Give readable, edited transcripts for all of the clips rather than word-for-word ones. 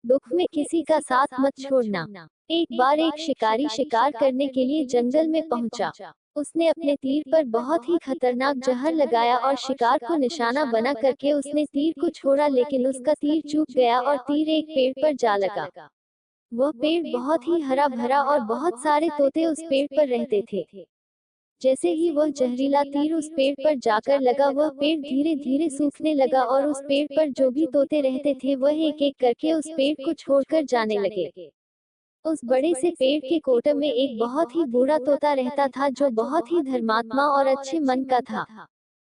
दुख में किसी का साथ मत छोड़ना। एक बार एक शिकारी शिकार करने के लिए जंगल में पहुंचा। उसने अपने तीर पर बहुत ही खतरनाक जहर लगाया और शिकार को निशाना बना करके उसने तीर को छोड़ा, लेकिन उसका तीर चूक गया और तीर एक पेड़ पर जा लगा। वह पेड़ बहुत ही हरा भरा और बहुत सारे तोते उस पेड़ पर रहते थे। जैसे ही वह जहरीला तीर उस पेड़ पर जाकर लगा, वह पेड़ धीरे धीरे सूखने लगा और उस पेड़ पर जो भी तोते रहते थे वह एक एक करके उस पेड़ को छोड़कर जाने लगे। उस बड़े से पेड़ के कोटे में एक बहुत ही बूढ़ा तोता रहता था जो बहुत ही धर्मात्मा और अच्छे मन का था।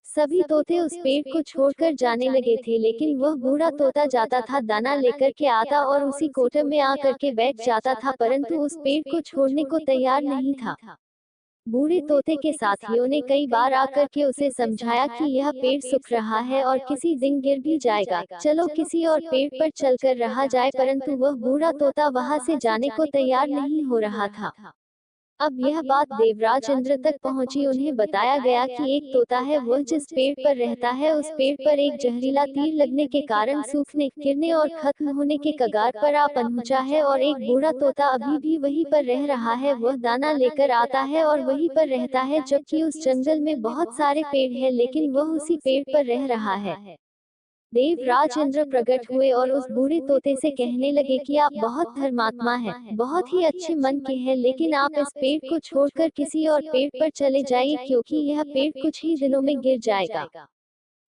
सभी तोते उस पेड़ को छोड़कर जाने लगे थे, लेकिन वह बूढ़ा तोता जाता था, दाना लेकर के आता और उसी कोटे में आकर के बैठ जाता था, परंतु उस पेड़ को छोड़ने को तैयार नहीं था। बूढ़े तोते के साथियों ने कई बार आकर के उसे समझाया कि यह पेड़ सूख रहा है और किसी दिन गिर भी जाएगा, चलो किसी और पेड़ पर चलकर रहा जाए, परंतु वह बूढ़ा तोता वहां से जाने को तैयार नहीं हो रहा था। अब यह बात देवराज इंद्र तक पहुंची। उन्हें बताया गया कि एक तोता है, वह जिस पेड़ पर रहता है उस पेड़ पर एक जहरीला तीर लगने के कारण सूखने, गिरने और खत्म होने के कगार पर आ पहुंचा है, और एक बूढ़ा तोता अभी भी वहीं पर रह रहा है। वह दाना लेकर आता है और वहीं पर रहता है, जबकि उस जंगल में बहुत सारे पेड़ हैं, लेकिन वह उसी पेड़ पर रह रहा है। देवराज इंद्र प्रकट हुए और उस बूढ़े तोते से कहने लगे कि आप बहुत धर्मात्मा हैं, बहुत ही अच्छे मन के हैं, लेकिन आप इस पेड़ को छोड़कर किसी और पेड़ पर चले जाइए, क्योंकि यह पेड़ कुछ ही दिनों में गिर जाएगा।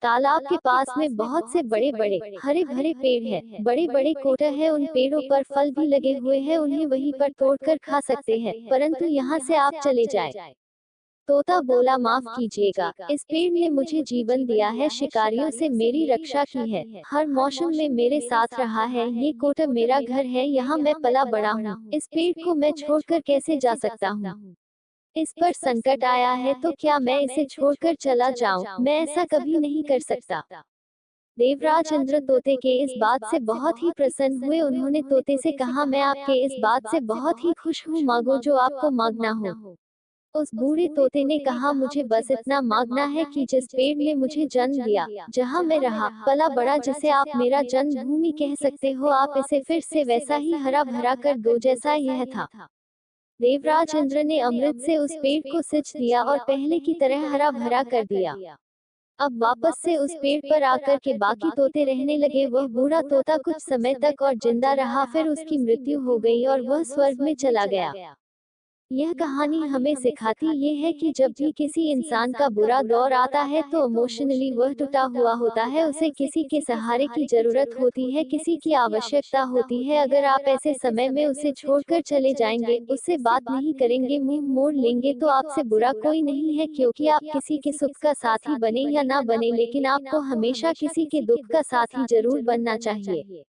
तालाब के पास में बहुत से बड़े बड़े हरे भरे पेड़ हैं, बड़े बड़े कोटे हैं, उन पेड़ों पर फल भी लगे हुए हैं, उन्हें वहीं पर तोड़कर खा सकते हैं, परंतु यहाँ से आप चले जाए। तोता बोला, माफ कीजिएगा, इस पेड़ ने मुझे जीवन दिया है, शिकारियों से मेरी रक्षा की है, हर मौसम में मेरे साथ रहा है, ये कोटा मेरा घर है, यहाँ मैं पला बड़ा हूँ, इस पेड़ को मैं छोड़कर कैसे जा सकता हूँ? इस पर संकट आया है तो क्या मैं इसे छोड़कर चला जाऊं? मैं ऐसा कभी नहीं कर सकता। देवराज इंद्र तोते के इस बात से बहुत ही प्रसन्न हुए। उन्होंने तोते से कहा, मैं आपके इस बात से बहुत ही खुश हूँ, मांगो जो आपको मांगना हो। उस बूढ़े तोते ने कहा, मुझे बस इतना मांगना है कि जिस पेड़ ने मुझे जन्म दिया, जहाँ मैं रहा पला बड़ा, जिसे आप मेरा जन्मभूमि कह सकते हो, आप इसे फिर से वैसा ही हरा भरा कर दो जैसा यह था। देवराज इंद्र ने अमृत से उस पेड़ को सिंच दिया और पहले की तरह हरा भरा कर दिया। अब वापस से उस पेड़ पर आकर के बाकी तोते रहने लगे। वह बूढ़ा तोता कुछ समय तक और जिंदा रहा, फिर उसकी मृत्यु हो गई और वह स्वर्ग में चला गया। यह कहानी हमें सिखाती ये है कि जब भी किसी इंसान का बुरा दौर आता है तो इमोशनली वह टूटा हुआ होता है, उसे किसी के सहारे की जरूरत होती है, किसी की आवश्यकता होती है। अगर आप ऐसे समय में उसे छोड़कर चले जाएंगे, उससे बात नहीं करेंगे, मुंह मोड़ लेंगे, तो आपसे बुरा कोई नहीं है, क्योंकि आप किसी के सुख का साथी बने या ना बने, लेकिन आपको हमेशा किसी के दुख का साथी जरूर बनना चाहिए।